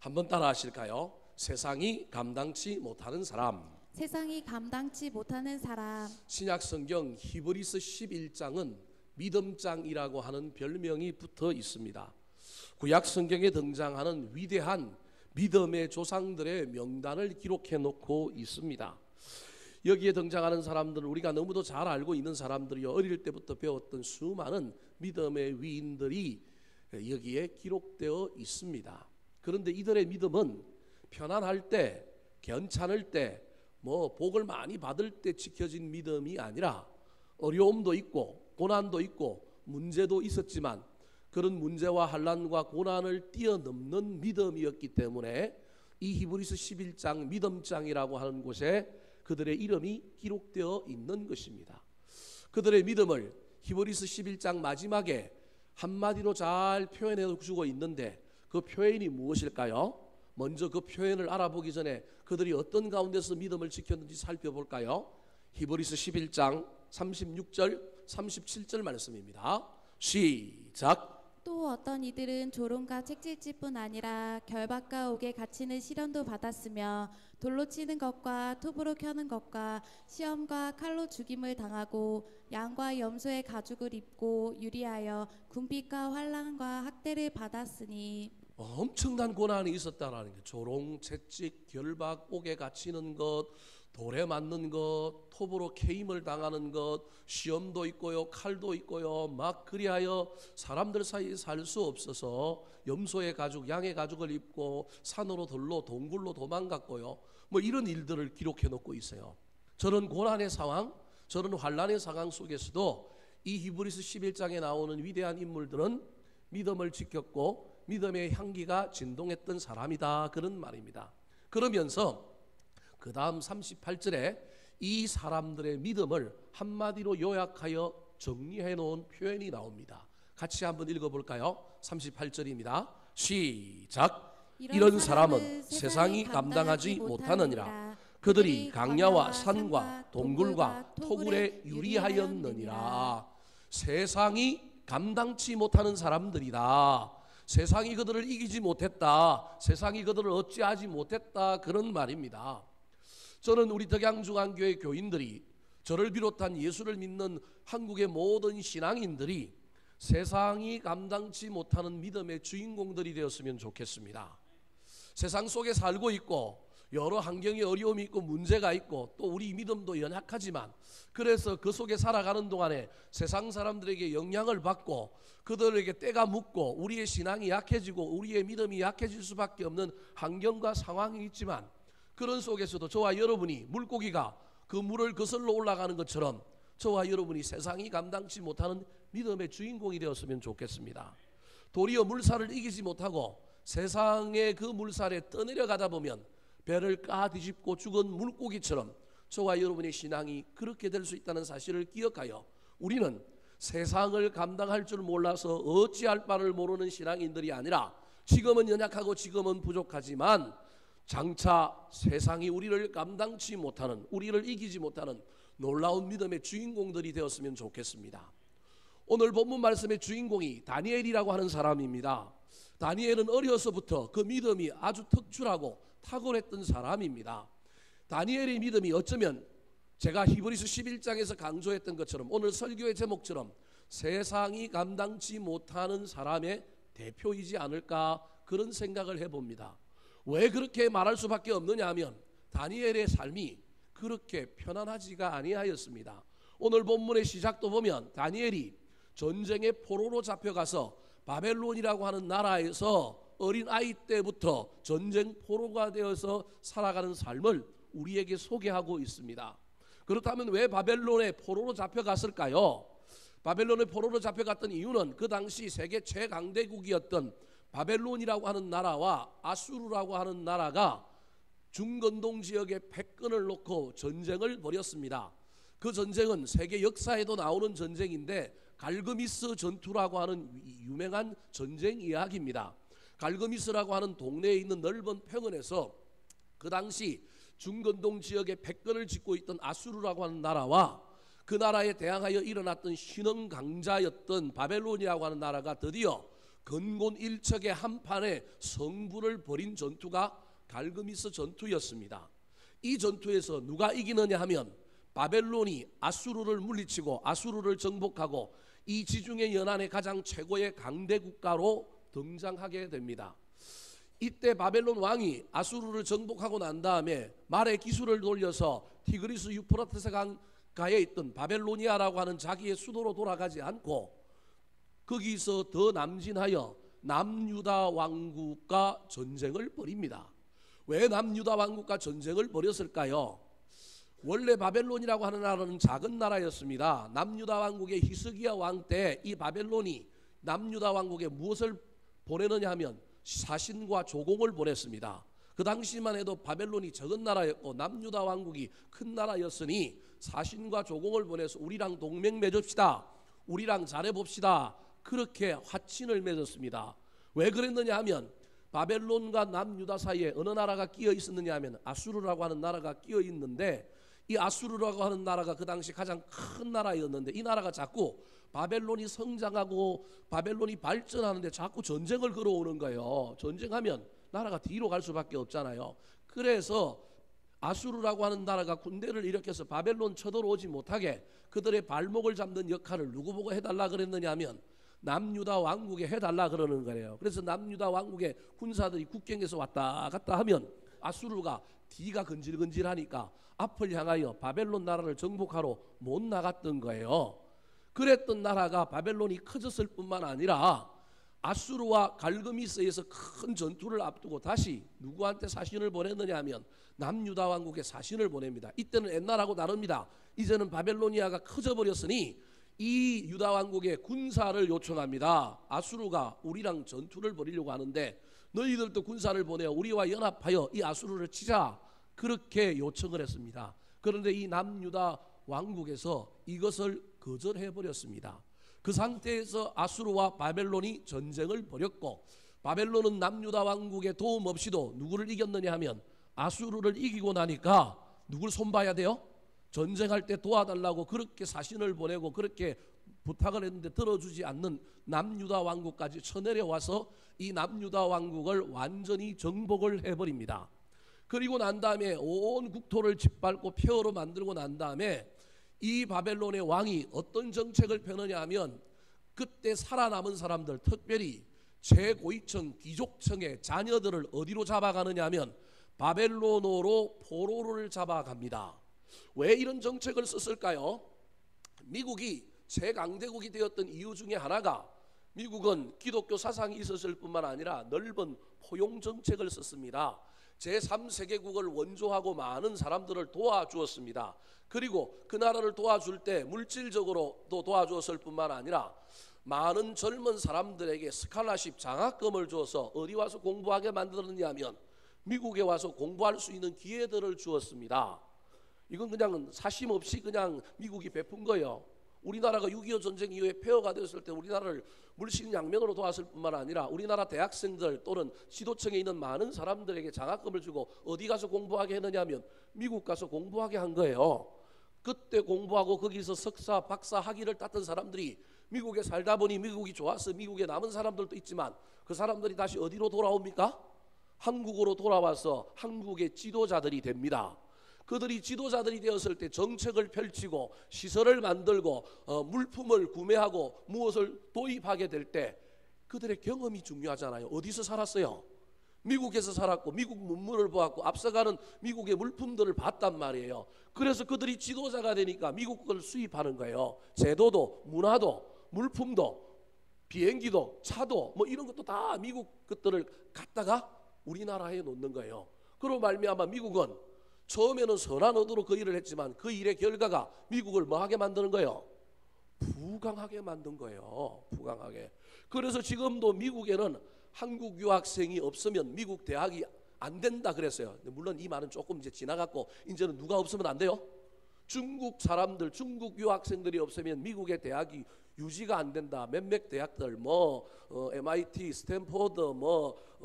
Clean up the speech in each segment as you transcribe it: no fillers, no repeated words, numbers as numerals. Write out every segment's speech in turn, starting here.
한번 따라 하실까요? 세상이 감당치 못하는 사람. 세상이 감당치 못하는 사람. 신약 성경 히브리서 11장은 믿음장이라고 하는 별명이 붙어 있습니다. 구약 성경에 등장하는 위대한 믿음의 조상들의 명단을 기록해 놓고 있습니다. 여기에 등장하는 사람들은 우리가 너무도 잘 알고 있는 사람들이요, 어릴 때부터 배웠던 수많은 믿음의 위인들이 여기에 기록되어 있습니다. 그런데 이들의 믿음은 편안할 때, 괜찮을 때, 복을 많이 받을 때 지켜진 믿음이 아니라 어려움도 있고 고난도 있고 문제도 있었지만 그런 문제와 환난과 고난을 뛰어넘는 믿음이었기 때문에 이 히브리서 11장 믿음장이라고 하는 곳에 그들의 이름이 기록되어 있는 것입니다. 그들의 믿음을 히브리서 11장 마지막에 한마디로 잘 표현해 주고 있는데 그 표현이 무엇일까요? 먼저 그 표현을 알아보기 전에 그들이 어떤 가운데서 믿음을 지켰는지 살펴볼까요? 히브리서 11장 36절 37절 말씀입니다. 시작. 또 어떤 이들은 조롱과 책질질뿐 아니라 결박과 옥에 갇히는 시련도 받았으며 돌로 치는 것과 톱으로 켜는 것과 시험과 칼로 죽임을 당하고 양과 염소의 가죽을 입고 유리하여 군핍과 환난과 학대를 받았으니. 엄청난 고난이 있었다라는 게 조롱, 채찍, 결박, 옥에 갇히는 것, 돌에 맞는 것, 톱으로 케임을 당하는 것, 시험도 있고요, 칼도 있고요, 막 그리하여 사람들 사이에 살 수 없어서 염소의 가죽, 양의 가죽을 입고 산으로 들로 동굴로 도망갔고요. 이런 일들을 기록해 놓고 있어요. 저런 고난의 상황, 저런 환난의 상황 속에서도 이 히브리서 11장에 나오는 위대한 인물들은 믿음을 지켰고 믿음의 향기가 진동했던 사람이다, 그런 말입니다. 그러면서 그 다음 38절에 이 사람들의 믿음을 한마디로 요약하여 정리해 놓은 표현이 나옵니다. 같이 한번 읽어볼까요? 38절입니다. 시작. 이런 사람은 세상이 감당하지 못하느니라. 그들이 강야와 산과 동굴과 토굴에 유리하였느니라. 세상이 감당치 못하는 사람들이다. 세상이 그들을 이기지 못했다. 세상이 그들을 어찌하지 못했다, 그런 말입니다. 저는 우리 덕양중앙교회 교인들이, 저를 비롯한 예수를 믿는 한국의 모든 신앙인들이 세상이 감당치 못하는 믿음의 주인공들이 되었으면 좋겠습니다. 세상 속에 살고 있고 여러 환경에 어려움이 있고 문제가 있고 또 우리 믿음도 연약하지만 그래서 그 속에 살아가는 동안에 세상 사람들에게 영향을 받고 그들에게 때가 묻고 우리의 신앙이 약해지고 우리의 믿음이 약해질 수밖에 없는 환경과 상황이 있지만 그런 속에서도 저와 여러분이 물고기가 그 물을 거슬러 올라가는 것처럼 저와 여러분이 세상이 감당치 못하는 믿음의 주인공이 되었으면 좋겠습니다. 도리어 물살을 이기지 못하고 세상의 그 물살에 떠내려가다 보면 배를 까뒤집고 죽은 물고기처럼 저와 여러분의 신앙이 그렇게 될 수 있다는 사실을 기억하여 우리는 세상을 감당할 줄 몰라서 어찌할 바를 모르는 신앙인들이 아니라 지금은 연약하고 지금은 부족하지만 장차 세상이 우리를 감당치 못하는, 우리를 이기지 못하는 놀라운 믿음의 주인공들이 되었으면 좋겠습니다. 오늘 본문 말씀의 주인공이 다니엘이라고 하는 사람입니다. 다니엘은 어려서부터 그 믿음이 아주 특출하고 탁월했던 사람입니다. 다니엘의 믿음이 어쩌면 제가 히브리서 11장에서 강조했던 것처럼 오늘 설교의 제목처럼 세상이 감당치 못하는 사람의 대표이지 않을까, 그런 생각을 해봅니다. 왜 그렇게 말할 수밖에 없느냐 하면 다니엘의 삶이 그렇게 편안하지가 아니하였습니다. 오늘 본문의 시작도 보면 다니엘이 전쟁의 포로로 잡혀가서 바벨론이라고 하는 나라에서 어린 아이 때부터 전쟁 포로가 되어서 살아가는 삶을 우리에게 소개하고 있습니다. 그렇다면 왜 바벨론의 포로로 잡혀갔을까요? 바벨론의 포로로 잡혀갔던 이유는 그 당시 세계 최강대국이었던 바벨론이라고 하는 나라와 아수르라고 하는 나라가 중건동 지역에 패권을 놓고 전쟁을 벌였습니다. 그 전쟁은 세계 역사에도 나오는 전쟁인데 갈그미스 전투라고 하는 유명한 전쟁 이야기입니다. 갈그미스라고 하는 동네에 있는 넓은 평원에서 그 당시 중건동 지역에 패권을 쥐고 있던 아수르라고 하는 나라와 그 나라에 대항하여 일어났던 신흥 강자였던 바벨론이라고 하는 나라가 드디어 건곤 일척의 한판에 성부를 벌인 전투가 갈그미스 전투였습니다. 이 전투에서 누가 이기느냐 하면 바벨론이 아수르를 물리치고 아수르를 정복하고 이 지중해 연안의 가장 최고의 강대 국가로 등장하게 됩니다. 이때 바벨론 왕이 아수르를 정복하고 난 다음에 말의 기술을 돌려서 티그리스 유프라테스 강가에 있던 바벨로니아라고 하는 자기의 수도로 돌아가지 않고 거기서 더 남진하여 남유다 왕국과 전쟁을 벌입니다. 왜 남유다 왕국과 전쟁을 벌였을까요? 원래 바벨론이라고 하는 나라는 작은 나라였습니다. 남유다 왕국의 히스기야 왕 때 이 바벨론이 남유다 왕국에 무엇을 보내느냐 하면 사신과 조공을 보냈습니다. 그 당시만 해도 바벨론이 적은 나라였고 남유다 왕국이 큰 나라였으니 사신과 조공을 보내서 우리랑 동맹 맺읍시다, 우리랑 잘해봅시다, 그렇게 화친을 맺었습니다. 왜 그랬느냐 하면 바벨론과 남유다 사이에 어느 나라가 끼어 있었느냐 하면 아수르라고 하는 나라가 끼어 있는데, 이 아수르라고 하는 나라가 그 당시 가장 큰 나라였는데 이 나라가 자꾸 바벨론이 성장하고 바벨론이 발전하는데 자꾸 전쟁을 걸어오는 거예요. 전쟁하면 나라가 뒤로 갈 수밖에 없잖아요. 그래서 아수르라고 하는 나라가 군대를 일으켜서 바벨론 쳐들어오지 못하게 그들의 발목을 잡는 역할을 누구 보고 해달라 그랬느냐 하면 남유다 왕국에 해달라 그러는 거예요. 그래서 남유다 왕국의 군사들이 국경에서 왔다 갔다 하면 아수르가 뒤가 근질근질하니까 앞을 향하여 바벨론 나라를 정복하러 못 나갔던 거예요. 그랬던 나라가 바벨론이 커졌을 뿐만 아니라 아수르와 갈그미스에서 큰 전투를 앞두고 다시 누구한테 사신을 보냈느냐 하면 남유다 왕국에 사신을 보냅니다. 이때는 옛날하고 다릅니다. 이제는 바벨로니아가 커져버렸으니 이 유다 왕국에 군사를 요청합니다. 아수르가 우리랑 전투를 벌이려고 하는데 너희들도 군사를 보내어 우리와 연합하여 이 아수르를 치자, 그렇게 요청을 했습니다. 그런데 이 남유다 왕국에서 이것을 거절해버렸습니다. 그 상태에서 아수르와 바벨론이 전쟁을 벌였고 바벨론은 남유다 왕국의 도움 없이도 누구를 이겼느냐 하면 아수르를 이기고 나니까 누굴 손봐야 돼요? 전쟁할 때 도와달라고 그렇게 사신을 보내고 그렇게 부탁을 했는데 들어주지 않는 남유다 왕국까지 쳐내려와서 이 남유다 왕국을 완전히 정복을 해버립니다. 그리고 난 다음에 온 국토를 짓밟고 폐허로 만들고 난 다음에 이 바벨론의 왕이 어떤 정책을 펴느냐 하면 그때 살아남은 사람들, 특별히 최고위층 귀족층의 자녀들을 어디로 잡아가느냐 하면 바벨론으로 포로를 잡아갑니다. 왜 이런 정책을 썼을까요? 미국이 최강대국이 되었던 이유 중에 하나가 미국은 기독교 사상이 있었을 뿐만 아니라 넓은 포용 정책을 썼습니다. 제3세계국을 원조하고 많은 사람들을 도와주었습니다. 그리고 그 나라를 도와줄 때 물질적으로도 도와주었을 뿐만 아니라 많은 젊은 사람들에게 스칼라십 장학금을 줘서 어디 와서 공부하게 만들었느냐 하면 미국에 와서 공부할 수 있는 기회들을 주었습니다. 이건 그냥 사심 없이 그냥 미국이 베푼 거예요. 우리나라가 6.25 전쟁 이후에 폐허가 되었을 때 우리나라를 물신양면으로 도왔을 뿐만 아니라 우리나라 대학생들 또는 지도층에 있는 많은 사람들에게 장학금을 주고 어디 가서 공부하게 했느냐 하면 미국 가서 공부하게 한 거예요. 그때 공부하고 거기서 석사, 박사, 학위를 땄던 사람들이 미국에 살다 보니 미국이 좋아서 미국에 남은 사람들도 있지만 그 사람들이 다시 어디로 돌아옵니까? 한국으로 돌아와서 한국의 지도자들이 됩니다. 그들이 지도자들이 되었을 때 정책을 펼치고 시설을 만들고 물품을 구매하고 무엇을 도입하게 될 때 그들의 경험이 중요하잖아요. 어디서 살았어요? 미국에서 살았고 미국 문물을 보았고 앞서가는 미국의 물품들을 봤단 말이에요. 그래서 그들이 지도자가 되니까 미국 걸 수입하는 거예요. 제도도 문화도 물품도 비행기도 차도 뭐 이런 것도 다 미국 것들을 갖다가 우리나라에 놓는 거예요. 그로 말미암아 미국은 처음에는 선한 의도로 그 일을 했지만 그 일의 결과가 미국을 뭐하게 만드는 거예요? 부강하게 만든 거예요. 부강하게. 그래서 지금도 미국에는 한국 유학생이 없으면 미국 대학이 안 된다 그랬어요. 물론 이 말은 조금 이제 지나갔고 이제는 누가 없으면 안 돼요? 중국 사람들, 중국 유학생들이 없으면 미국의 대학이 유지가 안 된다. 몇몇 대학들 MIT, 스탠포드,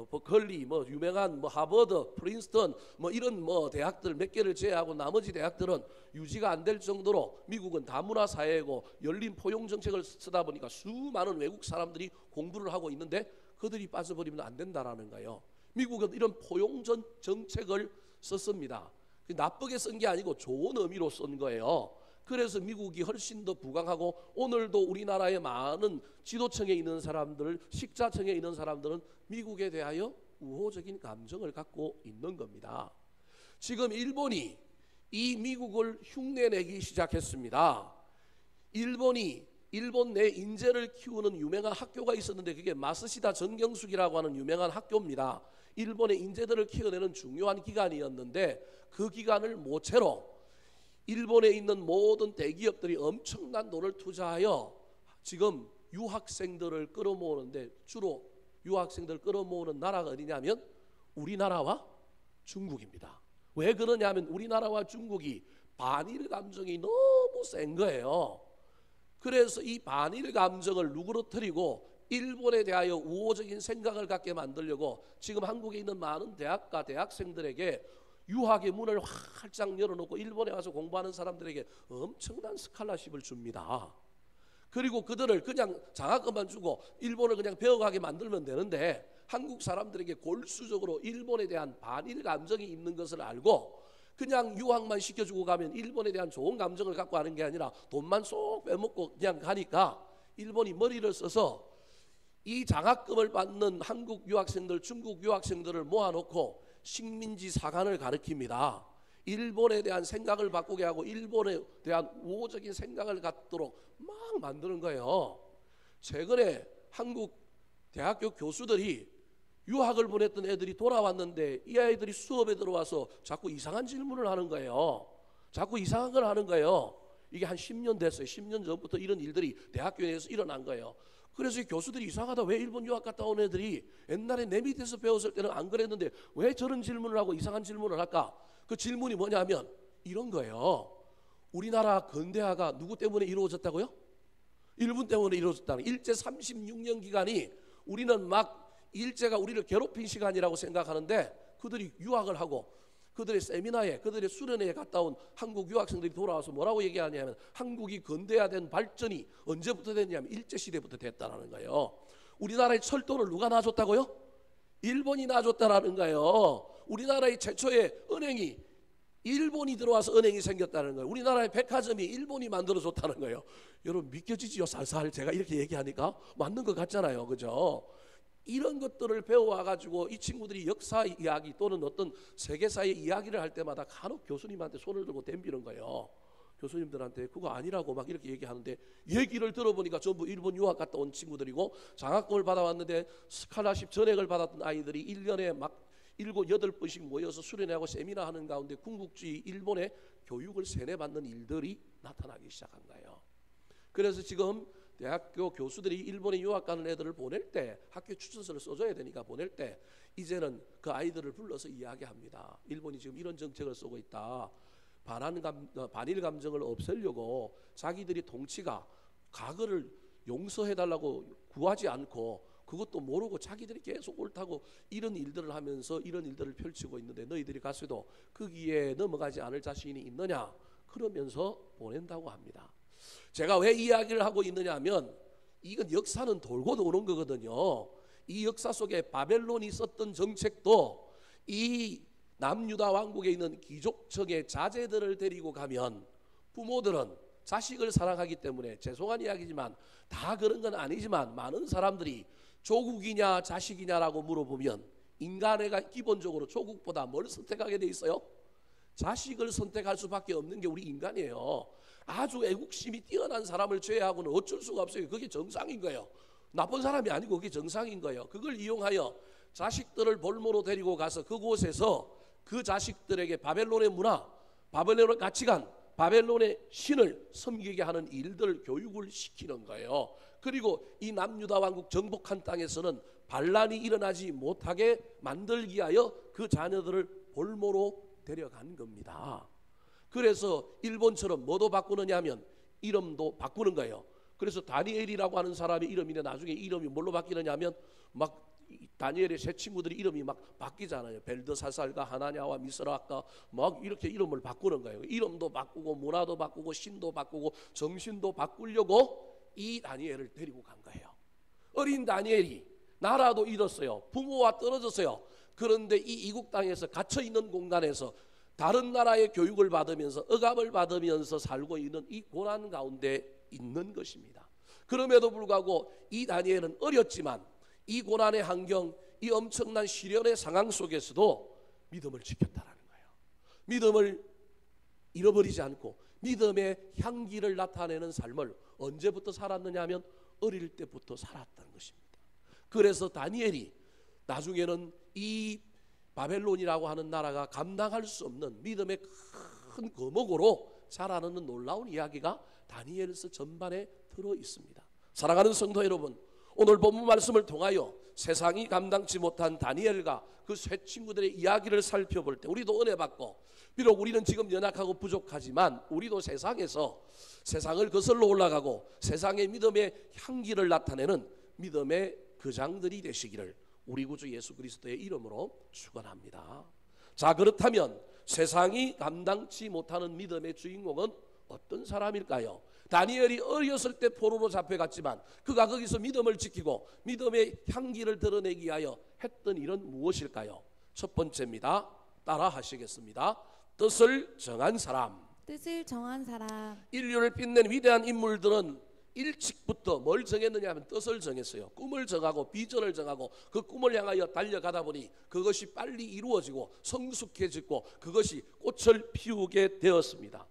버클리, 유명한 하버드, 프린스턴 이런 대학들 몇 개를 제외하고 나머지 대학들은 유지가 안 될 정도로 미국은 다문화 사회고 열린 포용 정책을 쓰다 보니까 수많은 외국 사람들이 공부를 하고 있는데 그들이 빠져버리면 안 된다라는 거예요. 미국은 이런 포용전 정책을 썼습니다. 나쁘게 쓴 게 아니고 좋은 의미로 쓴 거예요. 그래서 미국이 훨씬 더 부강하고 오늘도 우리나라의 많은 지도층에 있는 사람들, 식자층에 있는 사람들은 미국에 대하여 우호적인 감정을 갖고 있는 겁니다. 지금 일본이 이 미국을 흉내내기 시작했습니다. 일본 내 인재를 키우는 유명한 학교가 있었는데 그게 마스시다 전경숙이라고 하는 유명한 학교입니다. 일본의 인재들을 키워내는 중요한 기관이었는데 그 기관을 모체로 일본에 있는 모든 대기업들이 엄청난 돈을 투자하여 지금 유학생들을 끌어모으는데 주로 유학생들을 끌어모으는 나라가 어디냐면 우리나라와 중국입니다. 왜 그러냐면 우리나라와 중국이 반일 감정이 너무 센 거예요. 그래서 이 반일 감정을 누그러뜨리고 일본에 대하여 우호적인 생각을 갖게 만들려고 지금 한국에 있는 많은 대학과 대학생들에게 유학의 문을 활짝 열어놓고 일본에 와서 공부하는 사람들에게 엄청난 스칼라십을 줍니다. 그리고 그들을 그냥 장학금만 주고 일본을 그냥 배워가게 만들면 되는데 한국 사람들에게 골수적으로 일본에 대한 반일 감정이 있는 것을 알고 그냥 유학만 시켜주고 가면 일본에 대한 좋은 감정을 갖고 하는 게 아니라 돈만 쏙 빼먹고 그냥 가니까 일본이 머리를 써서 이 장학금을 받는 한국 유학생들, 중국 유학생들을 모아놓고 식민지 사관을 가르칩니다. 일본에 대한 생각을 바꾸게 하고 일본에 대한 우호적인 생각을 갖도록 막 만드는 거예요. 최근에 한국 대학교 교수들이 유학을 보냈던 애들이 돌아왔는데 이 아이들이 수업에 들어와서 자꾸 이상한 질문을 하는 거예요. 자꾸 이상한 걸 하는 거예요. 이게 한 10년 됐어요. 10년 전부터 이런 일들이 대학교 내에서 일어난 거예요. 그래서 이 교수들이 이상하다. 왜 일본 유학 갔다 온 애들이 옛날에 내 밑에서 배웠을 때는 안 그랬는데 왜 저런 질문을 하고 이상한 질문을 할까? 그 질문이 뭐냐면 이런 거예요. 우리나라 근대화가 누구 때문에 이루어졌다고요? 일본 때문에 이루어졌다는. 일제 36년 기간이 우리는 막 일제가 우리를 괴롭힌 시간이라고 생각하는데 그들이 유학을 하고 그들의 세미나에 그들의 수련회에 갔다 온 한국 유학생들이 돌아와서 뭐라고 얘기하냐면 한국이 근대화된 발전이 언제부터 됐냐면 일제시대부터 됐다는 거예요. 우리나라의 철도를 누가 놔줬다고요? 일본이 놔줬다는 거예요. 우리나라의 최초의 은행이 일본이 들어와서 은행이 생겼다는 거예요. 우리나라의 백화점이 일본이 만들어줬다는 거예요. 여러분 믿겨지지요? 살살 제가 이렇게 얘기하니까 맞는 것 같잖아요. 그죠? 이런 것들을 배워와가지고 이 친구들이 역사 이야기 또는 어떤 세계사의 이야기를 할 때마다 간혹 교수님한테 손을 들고 덤비는 거예요. 교수님들한테 그거 아니라고 막 이렇게 얘기하는데 얘기를 들어보니까 전부 일본 유학 갔다 온 친구들이고 장학금을 받아왔는데 스칼라십 전액을 받았던 아이들이 1년에 막 7, 8번씩 모여서 수련회하고 세미나 하는 가운데 궁극주의 일본의 교육을 세뇌받는 일들이 나타나기 시작한 거예요. 그래서 지금 대학교 교수들이 일본에 유학 가는 애들을 보낼 때 학교 추천서를 써줘야 되니까 보낼 때 이제는 그 아이들을 불러서 이야기합니다. 일본이 지금 이런 정책을 쓰고 있다. 반일 감정을 없애려고 자기들이 통치가 과거를 용서해달라고 구하지 않고 그것도 모르고 자기들이 계속 옳다고 이런 일들을 하면서 이런 일들을 펼치고 있는데 너희들이 가서도 거기에 넘어가지 않을 자신이 있느냐 그러면서 보낸다고 합니다. 제가 왜 이야기를 하고 있느냐 하면 이건 역사는 돌고 도는 거거든요. 이 역사 속에 바벨론이 썼던 정책도 이 남유다 왕국에 있는 귀족층의 자제들을 데리고 가면 부모들은 자식을 사랑하기 때문에 죄송한 이야기지만 다 그런 건 아니지만 많은 사람들이 조국이냐 자식이냐라고 물어보면 인간애가 기본적으로 조국보다 뭘 선택하게 돼 있어요? 자식을 선택할 수밖에 없는 게 우리 인간이에요. 아주 애국심이 뛰어난 사람을 제외하고는 어쩔 수가 없어요. 그게 정상인 거예요. 나쁜 사람이 아니고 그게 정상인 거예요. 그걸 이용하여 자식들을 볼모로 데리고 가서 그곳에서 그 자식들에게 바벨론의 문화, 바벨론의 가치관, 바벨론의 신을 섬기게 하는 일들 교육을 시키는 거예요. 그리고 이 남유다 왕국 정복한 땅에서는 반란이 일어나지 못하게 만들기 위하여 그 자녀들을 볼모로 데려간 겁니다. 그래서 일본처럼 뭐도 바꾸느냐 하면 이름도 바꾸는 거예요. 그래서 다니엘이라고 하는 사람의 이름인데 나중에 이름이 뭘로 바뀌느냐 하면 막 다니엘의 새 친구들이 이름이 막 바뀌잖아요. 벨드사살과 하나냐와 미스라과 막 이렇게 이름을 바꾸는 거예요. 이름도 바꾸고 문화도 바꾸고 신도 바꾸고 정신도 바꾸려고 이 다니엘을 데리고 간 거예요. 어린 다니엘이 나라도 잃었어요. 부모와 떨어졌어요. 그런데 이 이국 땅에서 갇혀 있는 공간에서 다른 나라의 교육을 받으면서 억압을 받으면서 살고 있는 이 고난 가운데 있는 것입니다. 그럼에도 불구하고 이 다니엘은 어렸지만 이 고난의 환경, 이 엄청난 시련의 상황 속에서도 믿음을 지켰다라는 거예요. 믿음을 잃어버리지 않고 믿음의 향기를 나타내는 삶을 언제부터 살았느냐 하면 어릴 때부터 살았다는 것입니다. 그래서 다니엘이 나중에는 이 바벨론이라고 하는 나라가 감당할 수 없는 믿음의 큰 거목으로 자라는 놀라운 이야기가 다니엘서 전반에 들어 있습니다. 사랑하는 성도 여러분, 오늘 본문 말씀을 통하여 세상이 감당치 못한 다니엘과 그 세 친구들의 이야기를 살펴볼 때 우리도 은혜 받고, 비록 우리는 지금 연약하고 부족하지만 우리도 세상에서 세상을 거슬러 올라가고 세상의 믿음의 향기를 나타내는 믿음의 거장들이 되시기를 우리 구주 예수 그리스도의 이름으로 축원합니다. 자, 그렇다면 세상이 감당치 못하는 믿음의 주인공은 어떤 사람일까요? 다니엘이 어렸을 때 포로로 잡혀갔지만 그가 거기서 믿음을 지키고 믿음의 향기를 드러내기 위하여 했던 일은 무엇일까요? 첫 번째입니다. 따라 하시겠습니다. 뜻을 정한 사람. 뜻을 정한 사람. 인류를 빛낸 위대한 인물들은 일찍부터 뭘 정했느냐 하면 뜻을 정했어요. 꿈을 정하고 비전을 정하고 그 꿈을 향하여 달려가다 보니 그것이 빨리 이루어지고 성숙해지고 그것이 꽃을 피우게 되었습니다.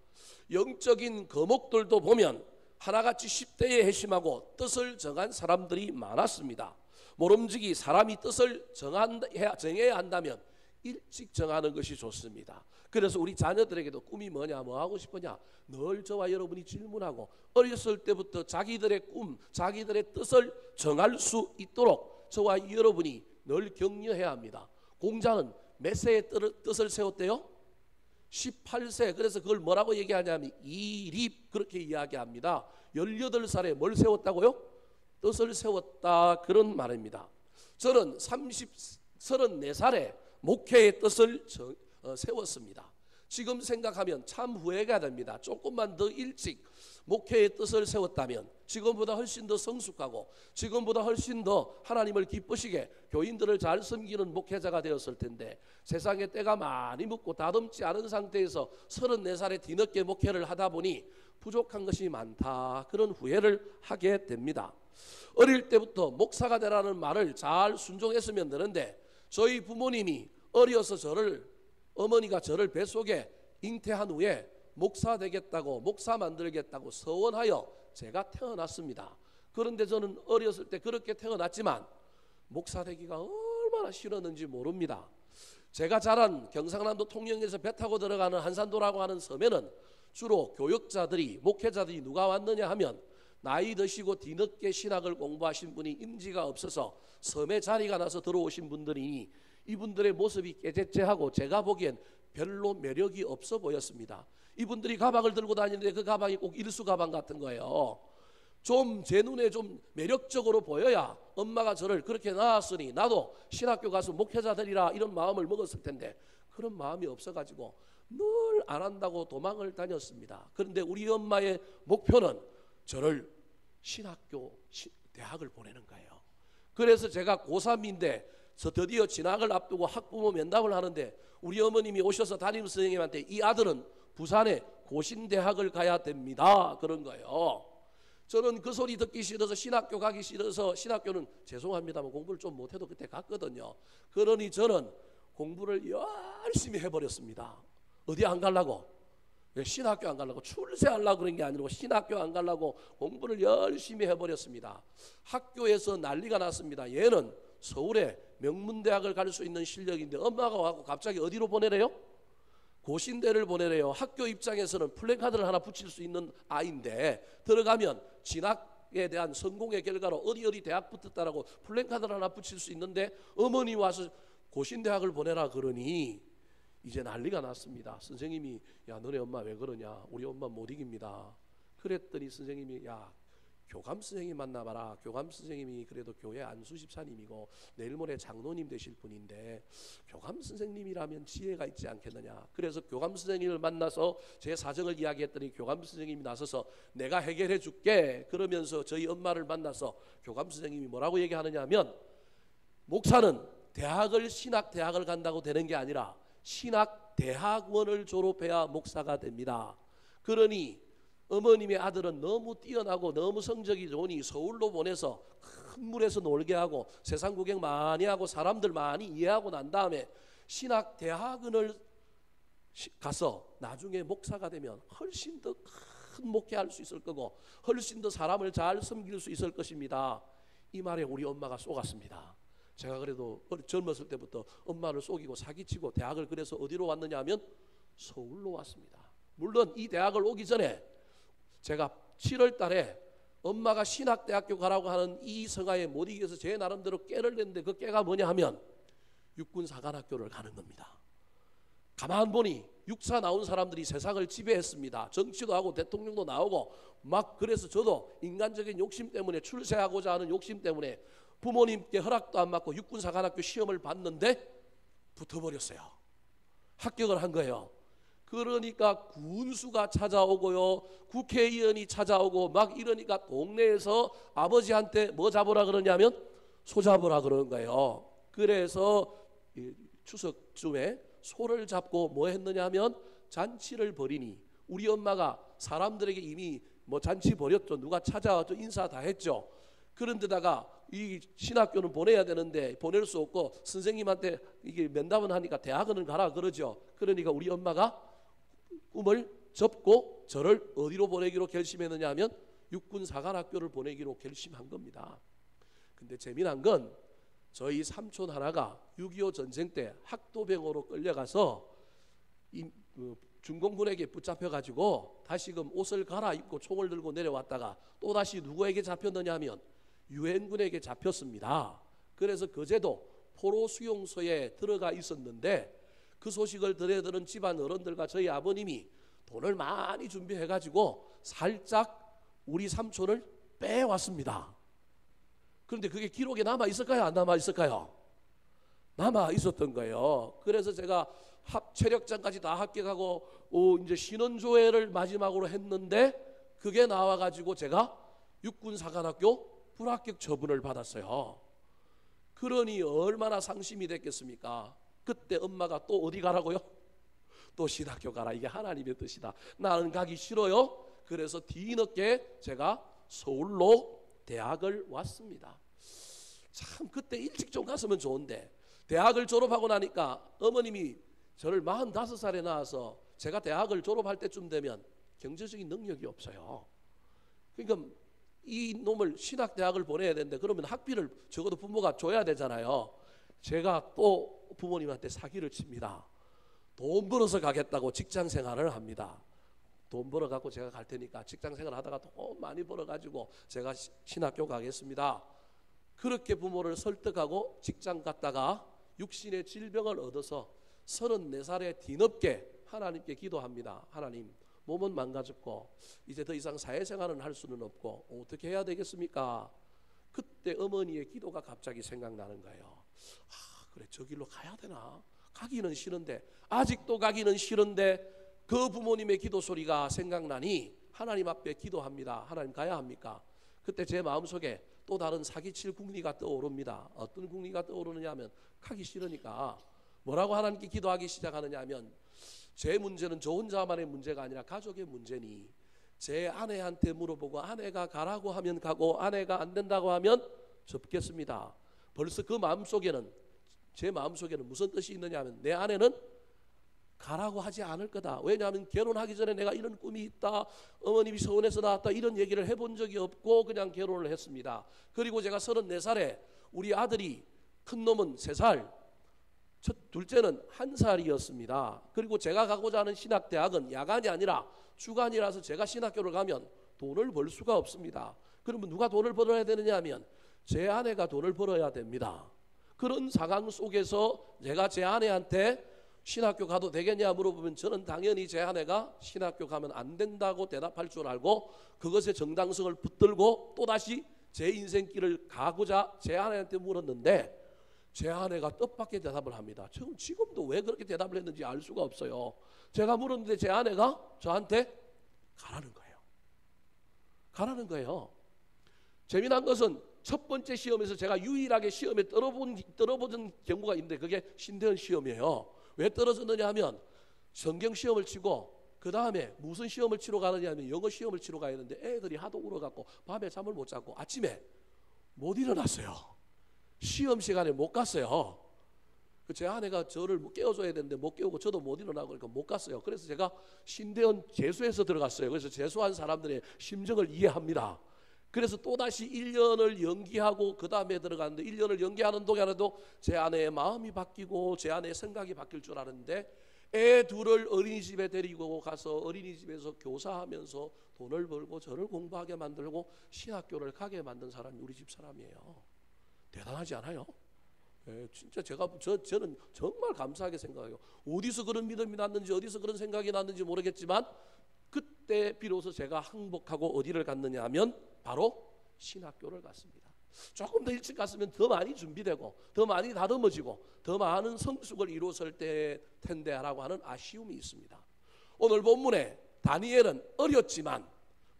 영적인 거목들도 보면 하나같이 10대에 회심하고 뜻을 정한 사람들이 많았습니다. 모름지기 사람이 뜻을 정해야 한다면 일찍 정하는 것이 좋습니다. 그래서 우리 자녀들에게도 꿈이 뭐냐, 뭐 하고 싶으냐 늘 저와 여러분이 질문하고 어렸을 때부터 자기들의 꿈, 자기들의 뜻을 정할 수 있도록 저와 여러분이 늘 격려해야 합니다. 공자는 몇 세에 뜻을 세웠대요? 18세. 그래서 그걸 뭐라고 얘기하냐면 이립, 그렇게 이야기합니다. 18살에 뭘 세웠다고요? 뜻을 세웠다, 그런 말입니다. 저는 34살에 목회의 뜻을 세웠습니다. 지금 생각하면 참 후회가 됩니다. 조금만 더 일찍 목회의 뜻을 세웠다면 지금보다 훨씬 더 성숙하고 지금보다 훨씬 더 하나님을 기쁘시게 교인들을 잘 섬기는 목회자가 되었을 텐데 세상에 때가 많이 묻고 다듬지 않은 상태에서 34살에 뒤늦게 목회를 하다 보니 부족한 것이 많다, 그런 후회를 하게 됩니다. 어릴 때부터 목사가 되라는 말을 잘 순종했으면 되는데 저희 부모님이 어려서 어머니가 저를 뱃속에 잉태한 후에 목사 되겠다고, 목사 만들겠다고 서원하여 제가 태어났습니다. 그런데 저는 어렸을 때 그렇게 태어났지만 목사 되기가 얼마나 싫었는지 모릅니다. 제가 자란 경상남도 통영에서 배 타고 들어가는 한산도라고 하는 섬에는 주로 교역자들이, 목회자들이 누가 왔느냐 하면 나이 드시고 뒤늦게 신학을 공부하신 분이 임지가 없어서 섬에 자리가 나서 들어오신 분들이니 이분들의 모습이 깨재재하고 제가 보기엔 별로 매력이 없어 보였습니다. 이분들이 가방을 들고 다니는데 그 가방이 꼭 일수 가방 같은 거예요. 좀 제 눈에 좀 매력적으로 보여야 엄마가 저를 그렇게 낳았으니 나도 신학교 가서 목회자 되리라 이런 마음을 먹었을 텐데 그런 마음이 없어가지고 늘 안 한다고 도망을 다녔습니다. 그런데 우리 엄마의 목표는 저를 대학을 보내는 거예요. 그래서 제가 고3인데 드디어 진학을 앞두고 학부모 면담을 하는데 우리 어머님이 오셔서 담임 선생님한테 이 아들은 부산에 고신대학을 가야 됩니다, 그런 거예요. 저는 그 소리 듣기 싫어서 신학교 가기 싫어서, 신학교는 죄송합니다만 공부를 좀 못해도 그때 갔거든요. 그러니 저는 공부를 열심히 해버렸습니다. 어디 안 가려고? 신학교 안 가려고, 출세하려고 그런 게 아니고 신학교 안 가려고 공부를 열심히 해버렸습니다. 학교에서 난리가 났습니다. 얘는 서울에 명문대학을 갈 수 있는 실력인데 엄마가 와서 갑자기 어디로 보내래요? 고신대를 보내래요. 학교 입장에서는 플래카드를 하나 붙일 수 있는 아이인데 들어가면 진학에 대한 성공의 결과로 어디 대학 붙었다라고 플래카드를 하나 붙일 수 있는데 어머니 와서 고신대학을 보내라 그러니 이제 난리가 났습니다. 선생님이 야, 너네 엄마 왜 그러냐, 우리 엄마 못 이깁니다. 그랬더니 선생님이 야, 교감 선생님 만나봐라. 교감 선생님이 그래도 교회 안수집사님이고 내일 모레 장로님 되실 분인데 교감 선생님이라면 지혜가 있지 않겠느냐. 그래서 교감 선생님을 만나서 제 사정을 이야기했더니 교감 선생님이 나서서 내가 해결해 줄게 그러면서 저희 엄마를 만나서 교감 선생님이 뭐라고 얘기하느냐 하면 목사는 신학대학을 간다고 되는 게 아니라 신학대학원을 졸업해야 목사가 됩니다. 그러니 어머님의 아들은 너무 뛰어나고 너무 성적이 좋으니 서울로 보내서 큰 물에서 놀게 하고 세상 구경 많이 하고 사람들 많이 이해하고 난 다음에 신학대학원을 가서 나중에 목사가 되면 훨씬 더 큰 목회할 수 있을 거고 훨씬 더 사람을 잘 섬길 수 있을 것입니다. 이 말에 우리 엄마가 속았습니다. 제가 그래도 젊었을 때부터 엄마를 속이고 사기치고 대학을 그래서 어디로 왔느냐 하면 서울로 왔습니다. 물론 이 대학을 오기 전에 제가 7월 달에 엄마가 신학대학교 가라고 하는 이 성화에 못 이겨서 제 나름대로 깨를 냈는데 그 깨가 뭐냐 하면 육군사관학교를 가는 겁니다. 가만 보니 육사 나온 사람들이 세상을 지배했습니다. 정치도 하고 대통령도 나오고 막 그래서 저도 인간적인 욕심 때문에 출세하고자 하는 욕심 때문에 부모님께 허락도 안 받고 육군사관학교 시험을 봤는데 붙어버렸어요. 합격을 한 거예요. 그러니까 군수가 찾아오고요, 국회의원이 찾아오고 막 이러니까 동네에서 아버지한테 뭐 잡으라 그러냐면 소 잡으라 그러는 거예요. 그래서 추석쯤에 소를 잡고 뭐 했느냐 하면 잔치를 벌이니 우리 엄마가 사람들에게 이미 뭐 잔치 벌였죠. 누가 찾아와서 인사 다 했죠. 그런데다가 이 신학교는 보내야 되는데 보낼 수 없고 선생님한테 이게 면담은 하니까 대학원을 가라 그러죠. 그러니까 우리 엄마가 꿈을 접고 저를 어디로 보내기로 결심했느냐 하면 육군사관학교를 보내기로 결심한 겁니다. 근데 재미난 건 저희 삼촌 하나가 6.25 전쟁 때 학도병으로 끌려가서 중공군에게 붙잡혀가지고 다시금 옷을 갈아입고 총을 들고 내려왔다가 또다시 누구에게 잡혔느냐 하면 유엔군에게 잡혔습니다. 그래서 그제도 포로 수용소에 들어가 있었는데 그 소식을 들은 집안 어른들과 저희 아버님이 돈을 많이 준비해가지고 살짝 우리 삼촌을 빼왔습니다. 그런데 그게 기록에 남아 있을까요? 안 남아 있을까요? 남아 있었던 거예요. 그래서 제가 체력장까지 다 합격하고 이제 신원조회를 마지막으로 했는데 그게 나와가지고 제가 육군사관학교 불합격 처분을 받았어요. 그러니 얼마나 상심이 됐겠습니까? 그때 엄마가 또 어디 가라고요? 또 신학교 가라. 이게 하나님의 뜻이다. 나는 가기 싫어요. 그래서 뒤늦게 제가 서울로 대학을 왔습니다. 참 그때 일찍 좀 갔으면 좋은데 대학을 졸업하고 나니까 어머님이 저를 45살에 낳아서 제가 대학을 졸업할 때쯤 되면 경제적인 능력이 없어요. 그러니까 이 놈을 신학대학을 보내야 되는데 그러면 학비를 적어도 부모가 줘야 되잖아요. 제가 또 부모님한테 사기를 칩니다. 돈 벌어서 가겠다고 직장 생활을 합니다. 돈 벌어갖고 제가 갈 테니까 직장 생활 하다가 돈 많이 벌어가지고 제가 신학교 가겠습니다. 그렇게 부모를 설득하고 직장 갔다가 육신의 질병을 얻어서 34살에 뒤늦게 하나님께 기도합니다. 하나님, 몸은 망가졌고 이제 더 이상 사회생활은 할 수는 없고 어떻게 해야 되겠습니까? 그때 어머니의 기도가 갑자기 생각나는 거예요. 그래, 저 길로 가야 되나? 가기는 싫은데, 아직도 가기는 싫은데 그 부모님의 기도 소리가 생각나니 하나님 앞에 기도합니다. 하나님, 가야 합니까? 그때 제 마음속에 또 다른 사기칠 궁리가 떠오릅니다. 어떤 궁리가 떠오르느냐 하면 가기 싫으니까 뭐라고 하나님께 기도하기 시작하느냐 하면 제 문제는 저 혼자만의 문제가 아니라 가족의 문제니 제 아내한테 물어보고 아내가 가라고 하면 가고 아내가 안 된다고 하면 접겠습니다. 벌써 그 마음속에는, 제 마음속에는 무슨 뜻이 있느냐 하면 내 아내는 가라고 하지 않을 거다. 왜냐하면 결혼하기 전에 내가 이런 꿈이 있다, 어머님이 서울에서 나왔다, 이런 얘기를 해본 적이 없고 그냥 결혼을 했습니다. 그리고 제가 34살에 우리 아들이, 큰 놈은 3살, 둘째는 1살이었습니다. 그리고 제가 가고자 하는 신학대학은 야간이 아니라 주간이라서 제가 신학교를 가면 돈을 벌 수가 없습니다. 그러면 누가 돈을 벌어야 되느냐 하면 제 아내가 돈을 벌어야 됩니다. 그런 상황 속에서 제가 제 아내한테 신학교 가도 되겠냐 물어보면 저는 당연히 제 아내가 신학교 가면 안 된다고 대답할 줄 알고 그것의 정당성을 붙들고 또다시 제 인생길을 가고자 제 아내한테 물었는데 제 아내가 뜻밖의 대답을 합니다. 저는 지금도 왜 그렇게 대답을 했는지 알 수가 없어요. 제가 물었는데 제 아내가 저한테 가라는 거예요. 가라는 거예요. 재미난 것은 첫 번째 시험에서 제가 유일하게 시험에 떨어본 경우가 있는데 그게 신대원 시험이에요. 왜 떨어졌느냐 하면 성경 시험을 치고 그 다음에 무슨 시험을 치러 가느냐 하면 영어 시험을 치러 가야 하는데 애들이 하도 울어갖고 밤에 잠을 못 자고 아침에 못 일어났어요. 시험 시간에 못 갔어요. 제 아내가 저를 깨워줘야 되는데 못 깨우고 저도 못 일어나고 그러니까 못 갔어요. 그래서 제가 신대원 재수해서 들어갔어요. 그래서 재수한 사람들의 심정을 이해합니다. 그래서 또다시 1년을 연기하고 그 다음에 들어갔는데 1년을 연기하는 동안에도 제 아내의 마음이 바뀌고 제 아내의 생각이 바뀔 줄 알았는데 애 둘을 어린이집에 데리고 가서 어린이집에서 교사하면서 돈을 벌고 저를 공부하게 만들고 신학교를 가게 만든 사람이 우리 집 사람이에요. 대단하지 않아요? 예, 진짜 저는 정말 감사하게 생각해요. 어디서 그런 믿음이 났는지 어디서 그런 생각이 났는지 모르겠지만 그때 비로소 제가 항복하고 어디를 갔느냐 하면 바로 신학교를 갔습니다. 조금 더 일찍 갔으면 더 많이 준비되고 더 많이 다듬어지고 더 많은 성숙을 이루었을 텐데 라고 하는 아쉬움이 있습니다. 오늘 본문에 다니엘은 어렸지만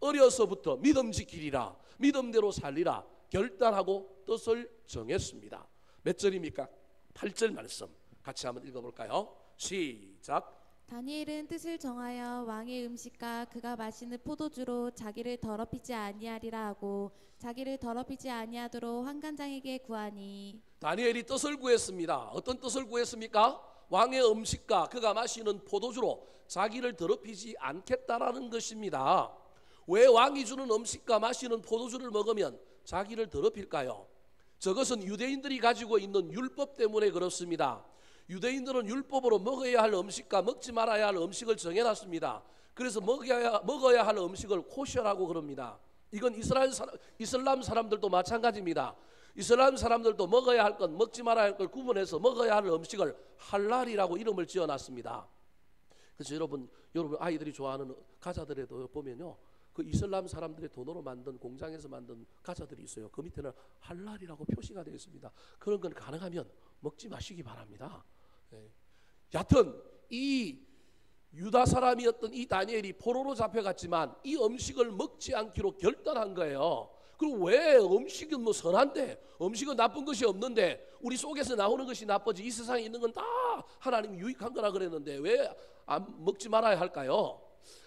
어려서부터 믿음 지키리라 믿음대로 살리라 결단하고 뜻을 정했습니다. 몇 절입니까? 8절 말씀 같이 한번 읽어볼까요? 시작. 다니엘은 뜻을 정하여 왕의 음식과 그가 마시는 포도주로 자기를 더럽히지 아니하리라 하고 자기를 더럽히지 아니하도록 환관장에게 구하니. 다니엘이 뜻을 구했습니다. 어떤 뜻을 구했습니까? 왕의 음식과 그가 마시는 포도주로 자기를 더럽히지 않겠다라는 것입니다. 왜 왕이 주는 음식과 마시는 포도주를 먹으면 자기를 더럽힐까요? 저것은 유대인들이 가지고 있는 율법 때문에 그렇습니다. 유대인들은 율법으로 먹어야 할 음식과 먹지 말아야 할 음식을 정해놨습니다. 그래서 먹어야 할 음식을 코셔라고 그럽니다. 이건 이슬람 사람들도 마찬가지입니다. 이슬람 사람들도 먹어야 할 것, 먹지 말아야 할 걸 구분해서 먹어야 할 음식을 할랄이라고 이름을 지어놨습니다. 그래서 여러분 아이들이 좋아하는 과자들에도 보면요, 그 이슬람 사람들의 돈으로 만든 공장에서 만든 과자들이 있어요. 그 밑에는 할랄이라고 표시가 되어 있습니다. 그런 건 가능하면 먹지 마시기 바랍니다. 여하튼 이 유다 사람이었던 이 다니엘이 포로로 잡혀갔지만 이 음식을 먹지 않기로 결단한 거예요. 그리고 왜 음식은 뭐 선한데 음식은 나쁜 것이 없는데 우리 속에서 나오는 것이 나쁘지 이 세상에 있는 건 다 하나님이 유익한 거라 그랬는데 왜 안 먹지 말아야 할까요?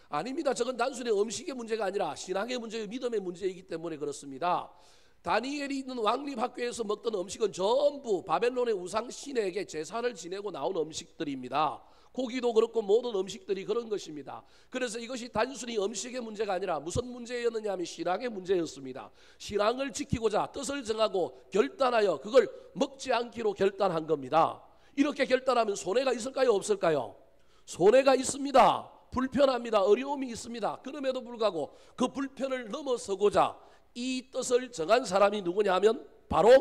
아닙니다. 저건 단순히 음식의 문제가 아니라 신앙의 문제요 믿음의 문제이기 때문에 그렇습니다. 다니엘이 있는 왕립학교에서 먹던 음식은 전부 바벨론의 우상신에게 제사를 지내고 나온 음식들입니다. 고기도 그렇고 모든 음식들이 그런 것입니다. 그래서 이것이 단순히 음식의 문제가 아니라 무슨 문제였느냐 하면 신앙의 문제였습니다. 신앙을 지키고자 뜻을 정하고 결단하여 그걸 먹지 않기로 결단한 겁니다. 이렇게 결단하면 손해가 있을까요? 없을까요? 손해가 있습니다. 불편합니다. 어려움이 있습니다. 그럼에도 불구하고 그 불편을 넘어서고자 이 뜻을 정한 사람이 누구냐 하면 바로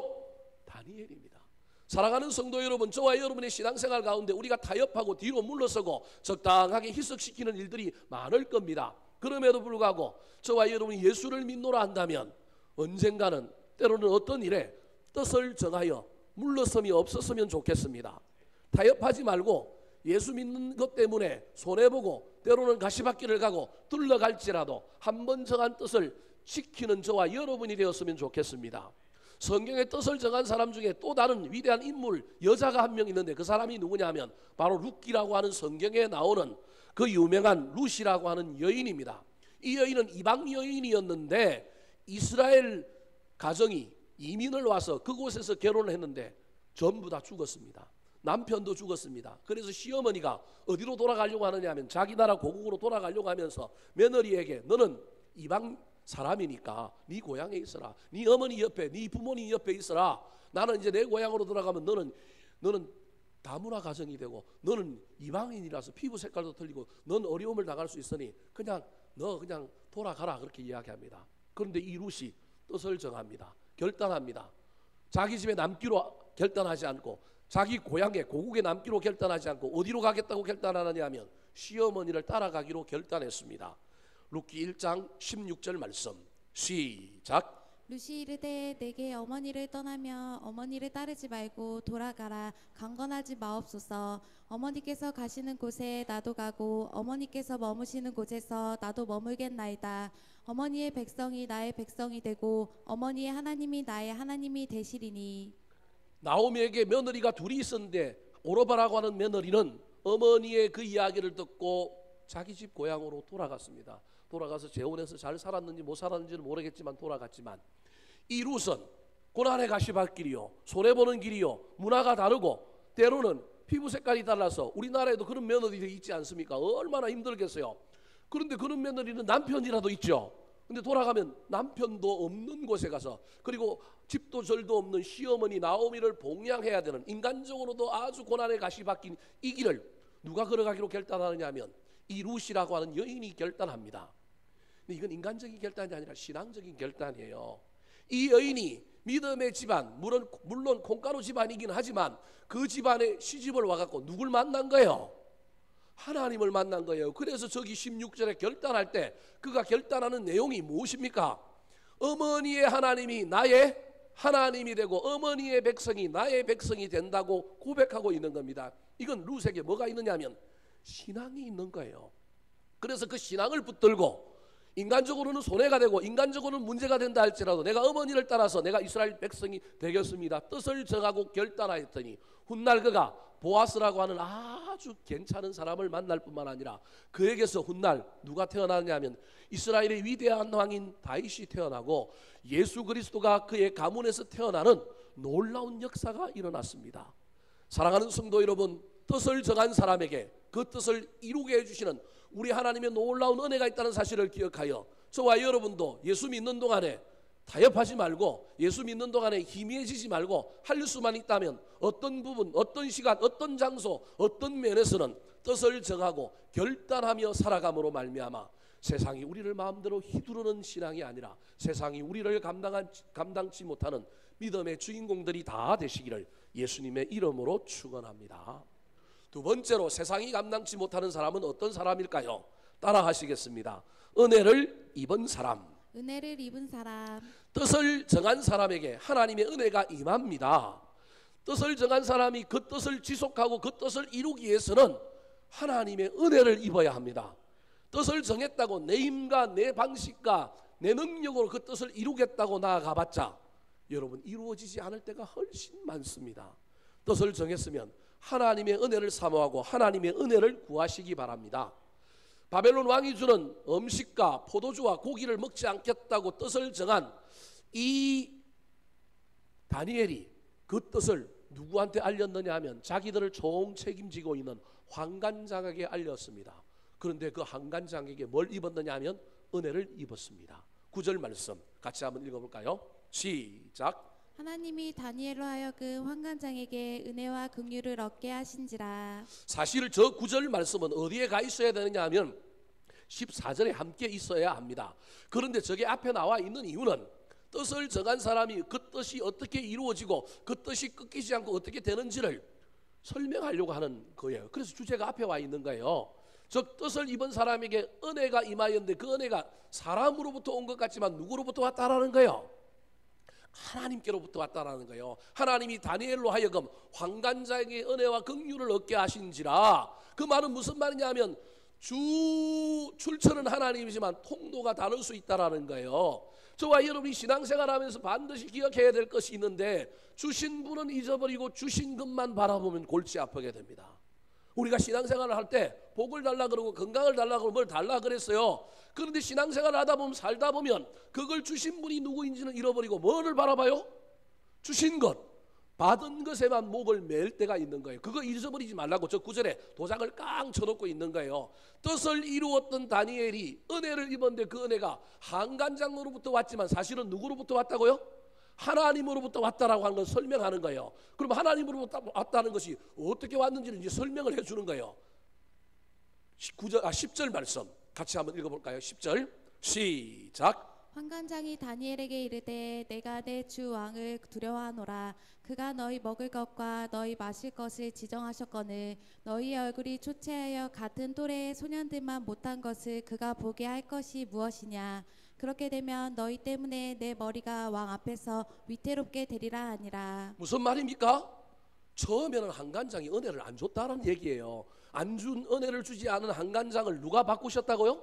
다니엘입니다. 사랑하는 성도 여러분, 저와 여러분의 신앙생활 가운데 우리가 타협하고 뒤로 물러서고 적당하게 희석시키는 일들이 많을 겁니다. 그럼에도 불구하고 저와 여러분이 예수를 믿노라 한다면 언젠가는 때로는 어떤 일에 뜻을 정하여 물러섬이 없었으면 좋겠습니다. 타협하지 말고 예수 믿는 것 때문에 손해보고 때로는 가시밭길을 가고 둘러갈지라도 한 번 정한 뜻을 지키는 저와 여러분이 되었으면 좋겠습니다. 성경의 뜻을 정한 사람 중에 또 다른 위대한 인물 여자가 한 명 있는데 그 사람이 누구냐 하면 바로 룻기라고 하는 성경에 나오는 그 유명한 룻이라고 하는 여인입니다. 이 여인은 이방 여인이었는데 이스라엘 가정이 이민을 와서 그곳에서 결혼을 했는데 전부 다 죽었습니다. 남편도 죽었습니다. 그래서 시어머니가 어디로 돌아가려고 하느냐 하면 자기 나라 고국으로 돌아가려고 하면서 며느리에게 너는 이방 사람이니까 네 고향에 있어라. 네 어머니 옆에 네 부모님 옆에 있어라. 나는 이제 내 고향으로 돌아가면 너는 다문화 가정이 되고 너는 이방인이라서 피부 색깔도 틀리고 넌 어려움을 당할 수 있으니 너 그냥 돌아가라 그렇게 이야기합니다. 그런데 이 룻이 뜻을 정합니다. 결단합니다. 자기 집에 남기로 결단하지 않고 자기 고향에 고국에 남기로 결단하지 않고 어디로 가겠다고 결단하느냐 하면 시어머니를 따라가기로 결단했습니다. 룻기 1장 16절 말씀 시작. 루시 이르되 내게 어머니를 떠나며 어머니를 따르지 말고 돌아가라. 강건하지 마옵소서. 어머니께서 가시는 곳에 나도 가고 어머니께서 머무시는 곳에서 나도 머물겠나이다. 어머니의 백성이 나의 백성이 되고 어머니의 하나님이 나의 하나님이 되시리니. 나오미에게 며느리가 둘이 있었는데 오로바라고 하는 며느리는 어머니의 그 이야기를 듣고 자기 집 고향으로 돌아갔습니다. 돌아가서 재혼해서 잘 살았는지 못 살았는지는 모르겠지만 돌아갔지만, 이 룻은 고난의 가시밭길이요, 손해보는 길이요, 문화가 다르고 때로는 피부 색깔이 달라서 우리나라에도 그런 며느리들이 있지 않습니까? 얼마나 힘들겠어요. 그런데 그런 며느리는 남편이라도 있죠. 근데 돌아가면 남편도 없는 곳에 가서, 그리고 집도 절도 없는 시어머니 나오미를 봉양해야 되는, 인간적으로도 아주 고난의 가시밭길 이 길을 누가 걸어가기로 결단하느냐 하면 이 룻이라고 하는 여인이 결단합니다. 근데 이건 인간적인 결단이 아니라 신앙적인 결단이에요. 이 여인이 믿음의 집안, 물론 콩가루 집안이긴 하지만 그 집안에 시집을 와갖고 누굴 만난 거예요? 하나님을 만난 거예요. 그래서 저기 16절에 결단할 때 그가 결단하는 내용이 무엇입니까? 어머니의 하나님이 나의 하나님이 되고 어머니의 백성이 나의 백성이 된다고 고백하고 있는 겁니다. 이건 룻에게 뭐가 있느냐면 신앙이 있는 거예요. 그래서 그 신앙을 붙들고 인간적으로는 손해가 되고 인간적으로는 문제가 된다 할지라도 내가 어머니를 따라서 내가 이스라엘 백성이 되겠습니다 뜻을 정하고 결단하였더니, 훗날 그가 보아스라고 하는 아주 괜찮은 사람을 만날 뿐만 아니라 그에게서 훗날 누가 태어나느냐면 이스라엘의 위대한 왕인 다윗이 태어나고 예수 그리스도가 그의 가문에서 태어나는 놀라운 역사가 일어났습니다. 사랑하는 성도 여러분, 뜻을 정한 사람에게 그 뜻을 이루게 해주시는 우리 하나님의 놀라운 은혜가 있다는 사실을 기억하여 저와 여러분도 예수 믿는 동안에 타협하지 말고, 예수 믿는 동안에 희미해지지 말고, 할 수만 있다면 어떤 부분, 어떤 시간, 어떤 장소, 어떤 면에서는 뜻을 정하고 결단하며 살아감으로 말미암아 세상이 우리를 마음대로 휘두르는 신앙이 아니라 세상이 우리를 감당치 못하는 믿음의 주인공들이 다 되시기를 예수님의 이름으로 축원합니다. 두 번째로, 세상이 감당치 못하는 사람은 어떤 사람일까요? 따라 하시겠습니다. 은혜를 입은 사람. 은혜를 입은 사람. 뜻을 정한 사람에게 하나님의 은혜가 임합니다. 뜻을 정한 사람이 그 뜻을 지속하고 그 뜻을 이루기 위해서는 하나님의 은혜를 입어야 합니다. 뜻을 정했다고 내 힘과 내 방식과 내 능력으로 그 뜻을 이루겠다고 나아가봤자 여러분 이루어지지 않을 때가 훨씬 많습니다. 뜻을 정했으면 하나님의 은혜를 사모하고 하나님의 은혜를 구하시기 바랍니다. 바벨론 왕이 주는 음식과 포도주와 고기를 먹지 않겠다고 뜻을 정한 이 다니엘이 그 뜻을 누구한테 알렸느냐 하면 자기들을 총 책임지고 있는 환관장에게 알렸습니다. 그런데 그 환관장에게 뭘 입었느냐 하면 은혜를 입었습니다. 9절 말씀 같이 한번 읽어볼까요? 시작. 하나님이 다니엘로 하여금 환관장에게 은혜와 긍휼을 얻게 하신지라. 사실 저 9절 말씀은 어디에 가 있어야 되느냐 하면 14절에 함께 있어야 합니다. 그런데 저게 앞에 나와 있는 이유는 뜻을 정한 사람이 그 뜻이 어떻게 이루어지고 그 뜻이 끊기지 않고 어떻게 되는지를 설명하려고 하는 거예요. 그래서 주제가 앞에 와 있는 거예요. 즉 뜻을 입은 사람에게 은혜가 임하였는데 그 은혜가 사람으로부터 온 것 같지만 누구로부터 왔다라는 거예요? 하나님께로부터 왔다라는 거예요. 하나님이 다니엘로 하여금 환관장에게 은혜와 긍휼을 얻게 하신지라. 그 말은 무슨 말이냐 하면 출처는 하나님이지만 통로가 다를 수 있다라는 거예요. 저와 여러분이 신앙생활하면서 반드시 기억해야 될 것이 있는데 주신 분은 잊어버리고 주신 것만 바라보면 골치 아프게 됩니다. 우리가 신앙생활을 할 때 복을 달라 그러고 건강을 달라 그러고 뭘 달라 그랬어요. 그런데 신앙생활을 하다 보면 살다 보면 그걸 주신 분이 누구인지는 잃어버리고 뭐를 바라봐요? 주신 것, 받은 것에만 목을 맬 때가 있는 거예요. 그거 잊어버리지 말라고 저 9절에 도장을 깡 쳐놓고 있는 거예요. 뜻을 이루었던 다니엘이 은혜를 입었는데 그 은혜가 환관장으로부터 왔지만 사실은 누구로부터 왔다고요? 하나님으로부터 왔다라고 하는 걸 설명하는 거예요. 그럼 하나님으로부터 왔다는 것이 어떻게 왔는지를 이제 설명을 해주는 거예요. 10절 말씀 같이 한번 읽어볼까요? 10절 시작. 환관장이 다니엘에게 이르되 내가 내 주 왕을 두려워하노라. 그가 너희 먹을 것과 너희 마실 것을 지정하셨거늘 너희의 얼굴이 초췌하여 같은 또래의 소년들만 못한 것을 그가 보게 할 것이 무엇이냐. 그렇게 되면 너희 때문에 내 머리가 왕 앞에서 위태롭게 되리라 하니라. 무슨 말입니까? 처음에는 한간장이 은혜를 안 줬다는 얘기예요. 안 준 은혜를 주지 않은 한간장을 누가 바꾸셨다고요?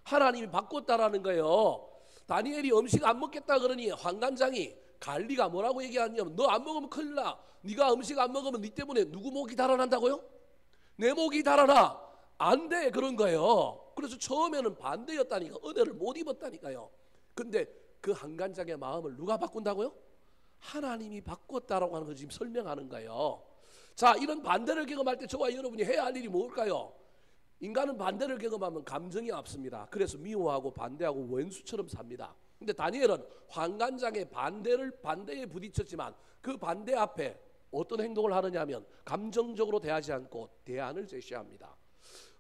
하나님이 바꿨다라는 거예요. 다니엘이 음식 안 먹겠다 그러니 한간장이 관리가 뭐라고 얘기하냐면 너 안 먹으면 큰일 나. 네가 음식 안 먹으면 네 때문에 누구 목이 달아난다고요? 내 목이 달아나. 안 돼 그런 거예요. 그래서 처음에는 반대였다니까. 은혜를 못 입었다니까요. 근데 그 한간장의 마음을 누가 바꾼다고요? 하나님이 바꿨다라고 하는 걸 지금 설명하는 거예요. 자, 이런 반대를 경험할 때 저와 여러분이 해야 할 일이 뭘까요? 인간은 반대를 경험하면 감정이 앞섭니다. 그래서 미워하고 반대하고 원수처럼 삽니다. 근데 다니엘은 환관장의 반대에 부딪혔지만 그 반대 앞에 어떤 행동을 하느냐 하면 감정적으로 대하지 않고 대안을 제시합니다.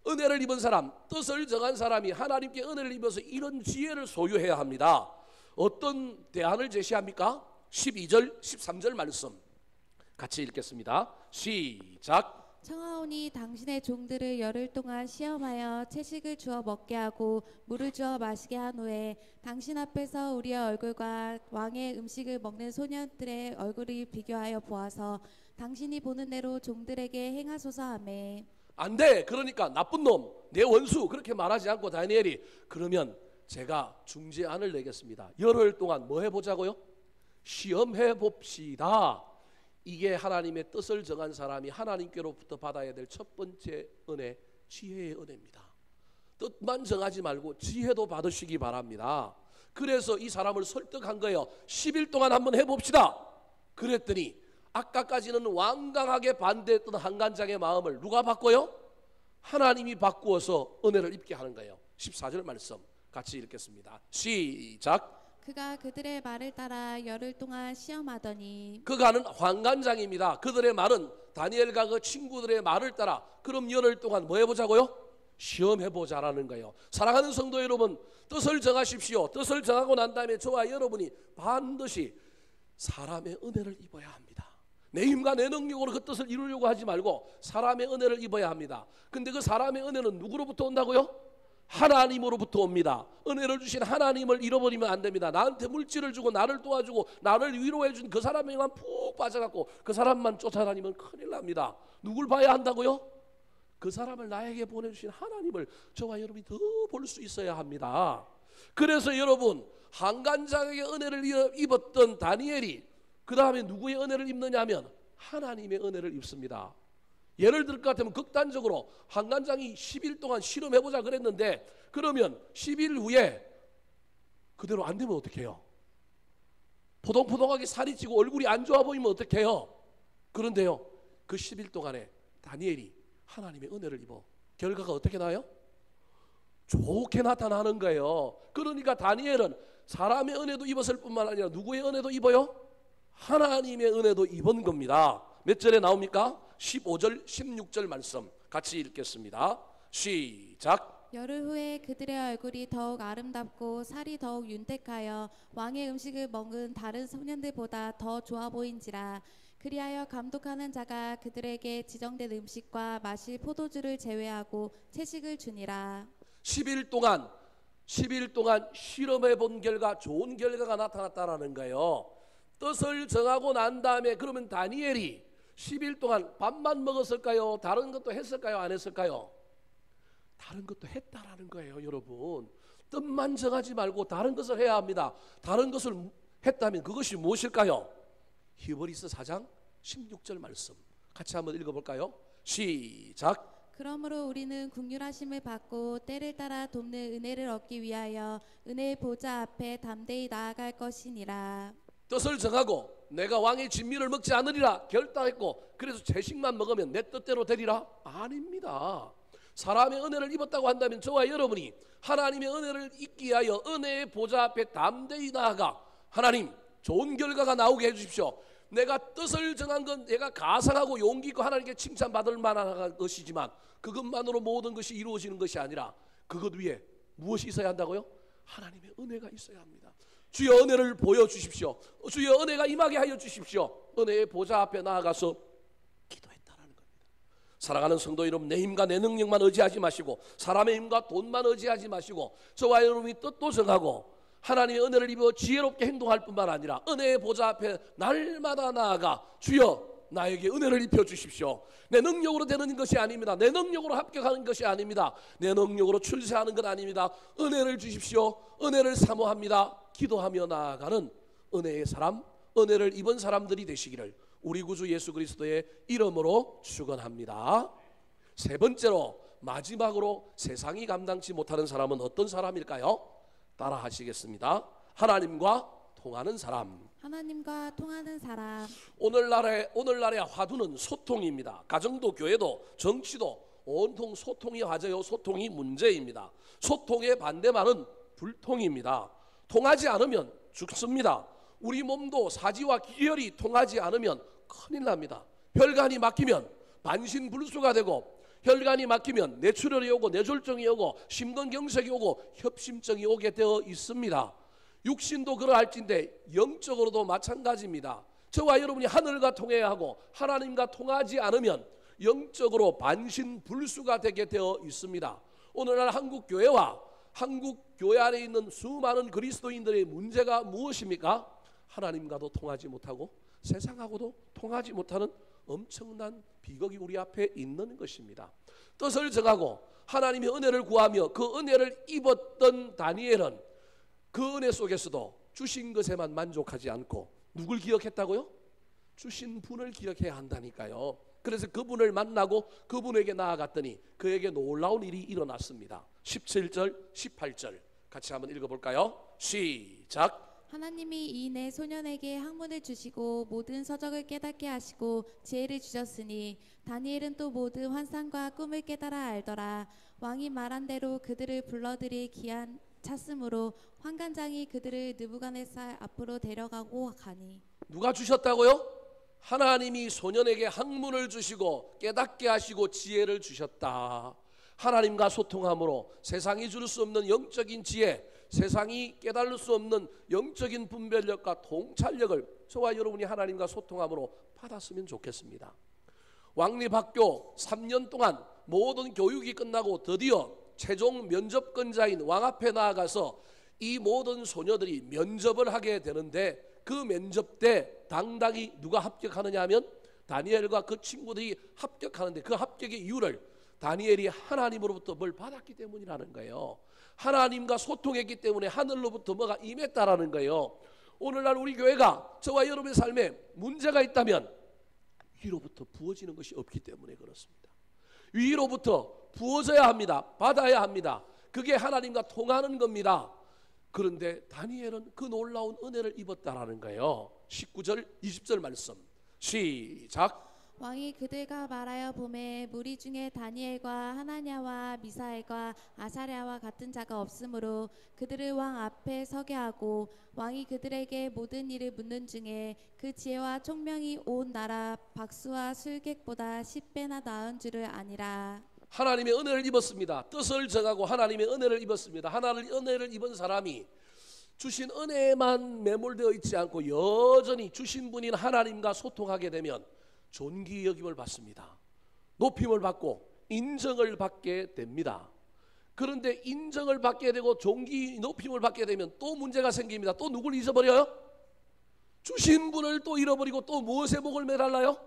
은혜를 입은 사람, 뜻을 정한 사람이 하나님께 은혜를 입어서 이런 지혜를 소유해야 합니다. 어떤 대안을 제시합니까? 12절, 13절 말씀 같이 읽겠습니다. 시작. 청하오니 당신의 종들을 열흘 동안 시험하여 채식을 주어 먹게 하고 물을 주어 마시게 한 후에 당신 앞에서 우리의 얼굴과 왕의 음식을 먹는 소년들의 얼굴을 비교하여 보아서 당신이 보는 대로 종들에게 행하소서 하매. 안 돼. 그러니까 나쁜 놈, 내 원수 그렇게 말하지 않고 다니엘이 그러면 제가 중재안을 내겠습니다. 열흘 동안 뭐 해보자고요? 시험해 봅시다. 이게 하나님의 뜻을 정한 사람이 하나님께로부터 받아야 될 첫 번째 은혜, 지혜의 은혜입니다. 뜻만 정하지 말고 지혜도 받으시기 바랍니다. 그래서 이 사람을 설득한 거예요. 10일 동안 한번 해봅시다. 그랬더니 아까까지는 완강하게 반대했던 한간장의 마음을 누가 바꿔요? 하나님이 바꾸어서 은혜를 입게 하는 거예요. 14절 말씀 같이 읽겠습니다. 시작. 그가 그들의 말을 따라 열흘 동안 시험하더니. 그가는 환관장입니다. 그들의 말은 다니엘과 그 친구들의 말을 따라 그럼 열흘 동안 뭐 해보자고요? 시험해보자라는 거예요. 사랑하는 성도 여러분, 뜻을 정하십시오. 뜻을 정하고 난 다음에 저와 여러분이 반드시 사람의 은혜를 입어야 합니다. 내 힘과 내 능력으로 그 뜻을 이루려고 하지 말고 사람의 은혜를 입어야 합니다. 근데 그 사람의 은혜는 누구로부터 온다고요? 하나님으로부터 옵니다. 은혜를 주신 하나님을 잃어버리면 안 됩니다. 나한테 물질을 주고 나를 도와주고 나를 위로해 준 그 사람에만 푹 빠져갖고 그 사람만 쫓아다니면 큰일 납니다. 누굴 봐야 한다고요? 그 사람을 나에게 보내주신 하나님을 저와 여러분이 더 볼 수 있어야 합니다. 그래서 여러분, 한간장에게 은혜를 입었던 다니엘이 그 다음에 누구의 은혜를 입느냐 하면 하나님의 은혜를 입습니다. 예를 들 것 같으면 극단적으로 한간장이 10일 동안 실험해보자 그랬는데 그러면 10일 후에 그대로 안 되면 어떡해요? 포동포동하게 살이 찌고 얼굴이 안 좋아 보이면 어떡해요? 그런데요, 그 10일 동안에 다니엘이 하나님의 은혜를 입어 결과가 어떻게 나요? 좋게 나타나는 거예요. 그러니까 다니엘은 사람의 은혜도 입었을 뿐만 아니라 누구의 은혜도 입어요? 하나님의 은혜도 입은 겁니다. 몇 절에 나옵니까? 15절 16절 말씀 같이 읽겠습니다. 시작. 열흘 후에 그들의 얼굴이 더욱 아름답고 살이 더욱 윤택하여 왕의 음식을 먹은 다른 소년들보다 더 좋아 보인지라. 그리하여 감독하는 자가 그들에게 지정된 음식과 마실 포도주를 제외하고 채식을 주니라. 10일 동안 실험해 본 결과 좋은 결과가 나타났다라는 거예요. 뜻을 정하고 난 다음에 그러면 다니엘이 10일 동안 밥만 먹었을까요? 다른 것도 했을까요? 안 했을까요? 다른 것도 했다라는 거예요, 여러분. 뜻만 정하지 말고 다른 것을 해야 합니다. 다른 것을 했다면 그것이 무엇일까요? 히브리서 4장 16절 말씀 같이 한번 읽어볼까요? 시작. 그러므로 우리는 긍휼하심을 받고 때를 따라 돕는 은혜를 얻기 위하여 은혜의 보좌 앞에 담대히 나아갈 것이니라. 뜻을 정하고 내가 왕의 진미를 먹지 않으리라 결단했고 그래서 채식만 먹으면 내 뜻대로 되리라? 아닙니다. 사람의 은혜를 입었다고 한다면 저와 여러분이 하나님의 은혜를 입기 위하여 은혜의 보좌 앞에 담대히 나아가 하나님 좋은 결과가 나오게 해주십시오. 내가 뜻을 정한 건 내가 가상하고 용기 있고 하나님께 칭찬받을 만한 것이지만 그것만으로 모든 것이 이루어지는 것이 아니라 그것 위에 무엇이 있어야 한다고요? 하나님의 은혜가 있어야 합니다. 주의 은혜를 보여주십시오. 주의 은혜가 임하게 하여 주십시오. 은혜의 보좌 앞에 나아가서 기도했다라는 겁니다. 사랑하는 성도 여러분, 내 힘과 내 능력만 의지하지 마시고 사람의 힘과 돈만 의지하지 마시고 저와 여러분이 뜻도 정하고 하나님의 은혜를 입어 지혜롭게 행동할 뿐만 아니라 은혜의 보좌 앞에 날마다 나아가 주여 나에게 은혜를 입혀 주십시오. 내 능력으로 되는 것이 아닙니다. 내 능력으로 합격하는 것이 아닙니다. 내 능력으로 출세하는 건 아닙니다. 은혜를 주십시오. 은혜를 사모합니다. 기도하며 나아가는 은혜의 사람, 은혜를 입은 사람들이 되시기를 우리 구주 예수 그리스도의 이름으로 축원합니다. 세 번째로 마지막으로 세상이 감당치 못하는 사람은 어떤 사람일까요? 따라 하시겠습니다. 하나님과 통하는 사람. 하나님과 통하는 사람. 오늘날의 화두는 소통입니다. 가정도 교회도 정치도 온통 소통이 화제요, 소통이 문제입니다. 소통의 반대말은 불통입니다. 통하지 않으면 죽습니다. 우리 몸도 사지와 기혈이 통하지 않으면 큰일 납니다. 혈관이 막히면 반신불수가 되고, 혈관이 막히면 뇌출혈이 오고 뇌졸중이 오고 심근경색이 오고 협심증이 오게 되어 있습니다. 육신도 그러할진데 영적으로도 마찬가지입니다. 저와 여러분이 하늘과 통해야 하고 하나님과 통하지 않으면 영적으로 반신불수가 되게 되어 있습니다. 오늘날 한국교회와 한국교회 안에 있는 수많은 그리스도인들의 문제가 무엇입니까? 하나님과도 통하지 못하고 세상하고도 통하지 못하는 엄청난 비극이 우리 앞에 있는 것입니다. 뜻을 정하고 하나님의 은혜를 구하며 그 은혜를 입었던 다니엘은 그 은혜 속에서도 주신 것에만 만족하지 않고 누굴 기억했다고요? 주신 분을 기억해야 한다니까요. 그래서 그분을 만나고 그분에게 나아갔더니 그에게 놀라운 일이 일어났습니다. 17절 18절 같이 한번 읽어볼까요? 시작. 하나님이 이 네 소년에게 학문을 주시고 모든 서적을 깨닫게 하시고 지혜를 주셨으니 다니엘은 또 모든 환상과 꿈을 깨달아 알더라. 왕이 말한 대로 그들을 불러들일 기한 찼으므로 환관장이 그들을 느부갓네살 앞으로 데려가고 가니. 누가 주셨다고요? 하나님이 소년에게 학문을 주시고 깨닫게 하시고 지혜를 주셨다. 하나님과 소통함으로 세상이 줄 수 없는 영적인 지혜, 세상이 깨달을 수 없는 영적인 분별력과 통찰력을 저와 여러분이 하나님과 소통함으로 받았으면 좋겠습니다. 왕립학교 3년 동안 모든 교육이 끝나고 드디어 최종 면접권자인 왕 앞에 나아가서 이 모든 소녀들이 면접을 하게 되는데 그 면접 때 당당히 누가 합격하느냐 하면 다니엘과 그 친구들이 합격하는데 그 합격의 이유를 다니엘이 하나님으로부터 뭘 받았기 때문이라는 거예요. 하나님과 소통했기 때문에 하늘로부터 뭐가 임했다라는 거예요. 오늘날 우리 교회가 저와 여러분의 삶에 문제가 있다면 위로부터 부어지는 것이 없기 때문에 그렇습니다. 위로부터 부어져야 합니다. 받아야 합니다. 그게 하나님과 통하는 겁니다. 그런데 다니엘은 그 놀라운 은혜를 입었다라는 거예요. 19절 20절 말씀 시작. 왕이 그들과 말하여 보매 무리 중에 다니엘과 하나냐와 미사엘과 아사랴와 같은 자가 없으므로 그들을 왕 앞에 서게 하고 왕이 그들에게 모든 일을 묻는 중에 그 지혜와 총명이 온 나라 박수와 술객보다 10배나 나은 줄을 아니라. 하나님의 은혜를 입었습니다. 뜻을 정하고 하나님의 은혜를 입었습니다. 하나님의 은혜를 입은 사람이 주신 은혜에만 매몰되어 있지 않고 여전히 주신 분인 하나님과 소통하게 되면 존귀 여김을 받습니다. 높임을 받고 인정을 받게 됩니다. 그런데 인정을 받게 되고 존귀 높임을 받게 되면 또 문제가 생깁니다. 또 누굴 잊어버려요? 주신 분을 또 잃어버리고 또 무엇에 목을 매달라요?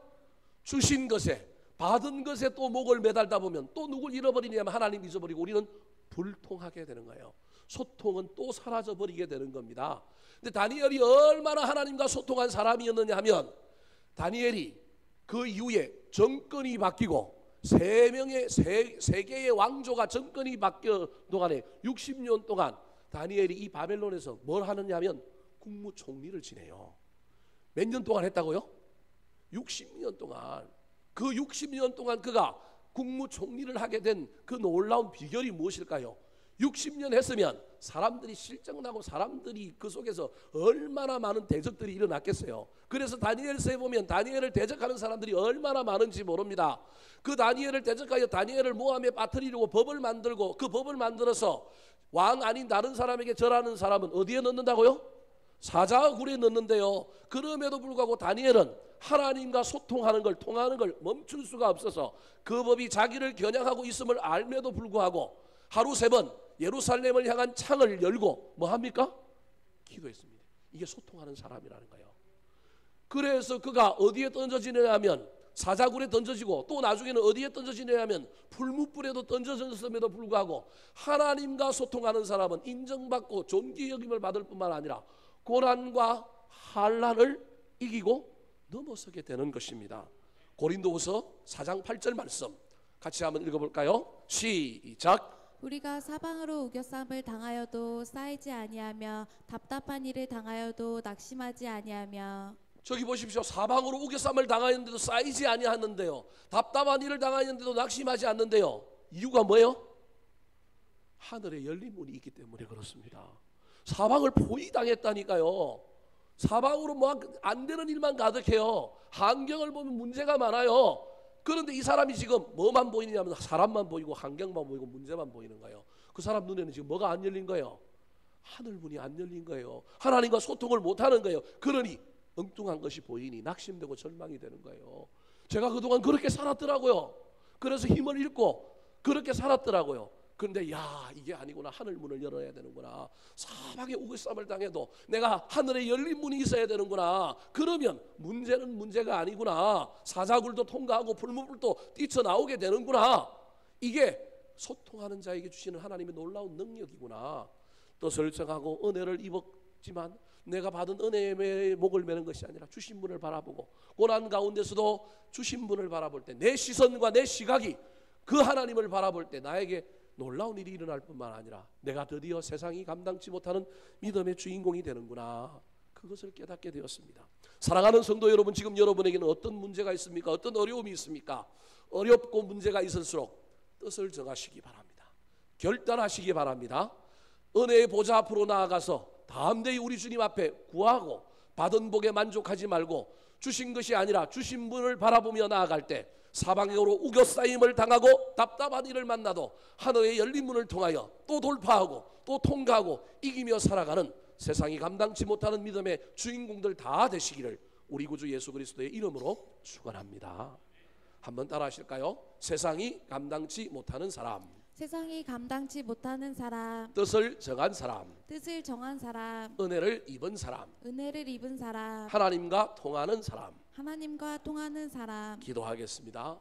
주신 것에, 받은 것에 또 목을 매달다 보면 또 누굴 잃어버리냐면 하나님 잊어버리고 우리는 불통하게 되는 거예요. 소통은 또 사라져버리게 되는 겁니다. 근데 다니엘이 얼마나 하나님과 소통한 사람이었느냐 하면 다니엘이 그 이후에 정권이 바뀌고 세 개의 왕조가 정권이 바뀌어 동안에 60년 동안 다니엘이 이 바벨론에서 뭘 하느냐 하면 국무총리를 지내요. 몇 년 동안 했다고요? 60년 동안. 그 60년 동안 그가 국무총리를 하게 된 그 놀라운 비결이 무엇일까요? 60년 했으면 사람들이 실정나고 사람들이 그 속에서 얼마나 많은 대적들이 일어났겠어요. 그래서 다니엘서에 보면 다니엘을 대적하는 사람들이 얼마나 많은지 모릅니다. 그 다니엘을 대적하여 다니엘을 모함에 빠뜨리려고 법을 만들고 그 법을 만들어서 왕 아닌 다른 사람에게 절하는 사람은 어디에 넣는다고요? 사자굴에 넣는데요. 그럼에도 불구하고 다니엘은 하나님과 소통하는 걸, 통하는 걸 멈출 수가 없어서 그 법이 자기를 겨냥하고 있음을 알면도 불구하고 하루 3번 예루살렘을 향한 창을 열고 뭐 합니까? 기도했습니다. 이게 소통하는 사람이라는 거예요. 그래서 그가 어디에 던져지느냐면 사자굴에 던져지고 또 나중에는 어디에 던져지느냐면 풀무불에도 던져졌음에도 불구하고 하나님과 소통하는 사람은 인정받고 존귀 여김을 받을 뿐만 아니라 고난과 환난을 이기고 넘어서게 되는 것입니다. 고린도후서 4장 8절 말씀 같이 한번 읽어볼까요? 시작. 우리가 사방으로 우겨쌈을 당하여도 쌓이지 아니하며 답답한 일을 당하여도 낙심하지 아니하며. 저기 보십시오. 사방으로 우겨쌈을 당하였는데도 쌓이지 아니하는데요. 답답한 일을 당하였는데도 낙심하지 않는데요. 이유가 뭐예요? 하늘에 열린 문이 있기 때문에 그렇습니다. 사방을 포위당했다니까요. 사방으로 뭐 안 되는 일만 가득해요. 환경을 보면 문제가 많아요. 그런데 이 사람이 지금 뭐만 보이냐면 사람만 보이고 환경만 보이고 문제만 보이는 거예요. 그 사람 눈에는 지금 뭐가 안 열린 거예요? 하늘 문이 안 열린 거예요. 하나님과 소통을 못하는 거예요. 그러니 엉뚱한 것이 보이니 낙심되고 절망이 되는 거예요. 제가 그동안 그렇게 살았더라고요. 그래서 힘을 잃고 그렇게 살았더라고요. 그런데 야, 이게 아니구나. 하늘 문을 열어야 되는구나. 사방에 우겨쌈을 당해도 내가 하늘에 열린 문이 있어야 되는구나. 그러면 문제는 문제가 아니구나. 사자굴도 통과하고 풀무불도 뛰쳐나오게 되는구나. 이게 소통하는 자에게 주시는 하나님의 놀라운 능력이구나. 뜻을 정하고 은혜를 입었지만 내가 받은 은혜의 목을 매는 것이 아니라 주신 분을 바라보고 고난 가운데서도 주신 분을 바라볼 때 내 시선과 내 시각이 그 하나님을 바라볼 때 나에게 놀라운 일이 일어날 뿐만 아니라 내가 드디어 세상이 감당치 못하는 믿음의 주인공이 되는구나. 그것을 깨닫게 되었습니다. 사랑하는 성도 여러분, 지금 여러분에게는 어떤 문제가 있습니까? 어떤 어려움이 있습니까? 어렵고 문제가 있을수록 뜻을 정하시기 바랍니다. 결단하시기 바랍니다. 은혜의 보좌 앞으로 나아가서 담대히 우리 주님 앞에 구하고 받은 복에 만족하지 말고 주신 것이 아니라 주신 분을 바라보며 나아갈 때 사방으로 우겨싸임을 당하고 답답한 일을 만나도 하늘의 열린 문을 통하여 또 돌파하고 또 통과하고 이기며 살아가는 세상이 감당치 못하는 믿음의 주인공들 다 되시기를 우리 구주 예수 그리스도의 이름으로 축원합니다. 한번 따라 하실까요? 세상이 감당치 못하는 사람, 세상이 감당치 못하는 사람, 뜻을 정한 사람, 뜻을 정한 사람, 은혜를 입은 사람, 은혜를 입은 사람, 하나님과 통하는 사람. 하나님과 통하는 사람. 기도하겠습니다.